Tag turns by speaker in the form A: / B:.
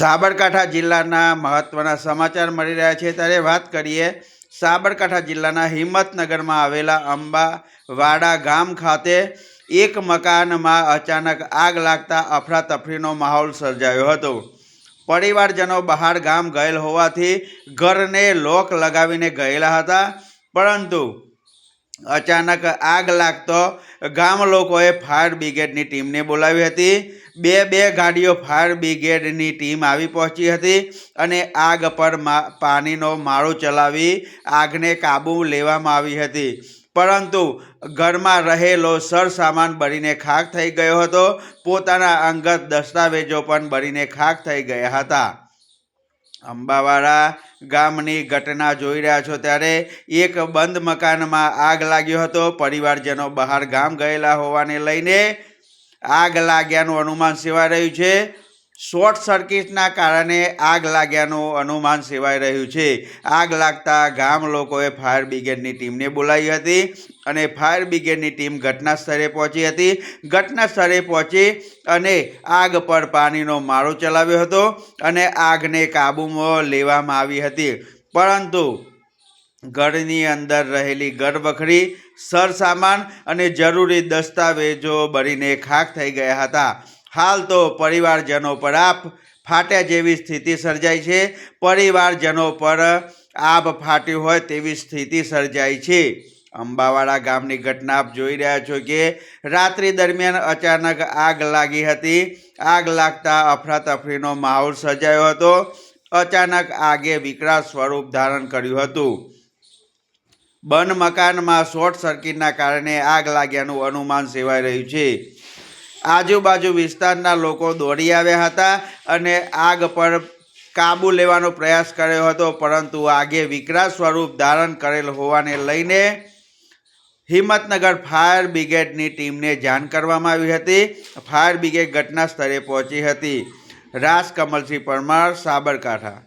A: સાબરકાંઠા જિલ્લાના મહત્વના સમાચાર મળી રહ્યા છે ત્યારે વાત કરીએ સાબરકાંઠા જિલ્લાના હિંમતનગરમાં આવેલા અંબાવાડા ગામ ખાતે એક મકાનમાં અચાનક આગ લાગતા અફરાતફરીનો માહોલ સર્જાયો હતો। પરિવારજનો બહાર ગામ ગયેલ હોવાથી ઘરને લોક લગાવીને ગયેલા હતા, પરંતુ અચાનક આગ લાગતો ગામ લોકોએ ફાયર બ્રિગેડની ટીમને બોલાવી હતી। બે ગાડીઓ ફાયર બ્રિગેડની ટીમ આવી પહોંચી હતી અને આગ પર પાણીનો માળો ચલાવી આગને કાબૂ લેવામાં આવી હતી, પરંતુ ઘરમાં રહેલો સરસામાન બળીને ખાખ થઈ ગયો હતો। પોતાના અંગત દસ્તાવેજો પણ બળીને ખાખ થઈ ગયા હતા। અંબાવાડા ગામની ઘટના જોઈ રહ્યા છો ત્યારે એક બંધ મકાનમાં આગ લાગ્યો હતો। પરિવારજનો બહાર ગામ ગયેલા હોવાને લઈને આગ લાગ્યાનું અનુમાન સેવાઈ રહ્યું છે। શોર્ટ સર્કિટના કારણે આગ લાગ્યાનું અનુમાન સેવાઈ રહ્યું છે। આગ લાગતા ગામ લોકોએ ફાયર બ્રિગેડની ટીમને બોલાવી હતી અને ફાયર બ્રિગેડની ટીમ ઘટના સ્થળે પહોંચી હતી। ઘટના સ્થળે પહોંચી અને આગ પર પાણીનો માળો ચલાવ્યો હતો અને આગને કાબૂમાં લેવામાં આવી હતી, પરંતુ ઘરની અંદર રહેલી ઘરવખરી, સરસામાન અને જરૂરી દસ્તાવેજો બળીને ખાખ થઈ ગયા હતા। હાલ તો પરિવારજનો પર આભ ફાટ્યા જેવી સ્થિતિ સર્જાઈ છે। પરિવારજનો પર આભ ફાટ્યું હોય તેવી સ્થિતિ સર્જાઈ છે। અંબાવાડા ગામની ઘટના આપ જોઈ રહ્યા છો કે રાત્રિ દરમિયાન અચાનક આગ લાગી હતી। આગ લાગતા અફરાતફરીનો માહોલ સર્જાયો હતો। અચાનક આગે વિકરાળ સ્વરૂપ ધારણ કર્યું હતું। બંધ મકાનમાં શોર્ટ સર્કિટના કારણે આગ લાગ્યાનું અનુમાન સેવાઈ રહ્યું છે। આજુબાજુ વિસ્તારના લોકો દોડી આવ્યા હતા અને આગ પર કાબૂ લેવાનો પ્રયાસ કર્યો હતો, પરંતુ આગે વિકરાળ સ્વરૂપ ધારણ કરેલ હોવાને લઈને હિંમતનગર ફાયર બ્રિગેડની ટીમને જાણ કરવામાં આવી હતી। ફાયર બ્રિગેડ ઘટના સ્થળે પહોંચી હતી। રાજ કમલસિંહ પરમાર, સાબરકાંઠા।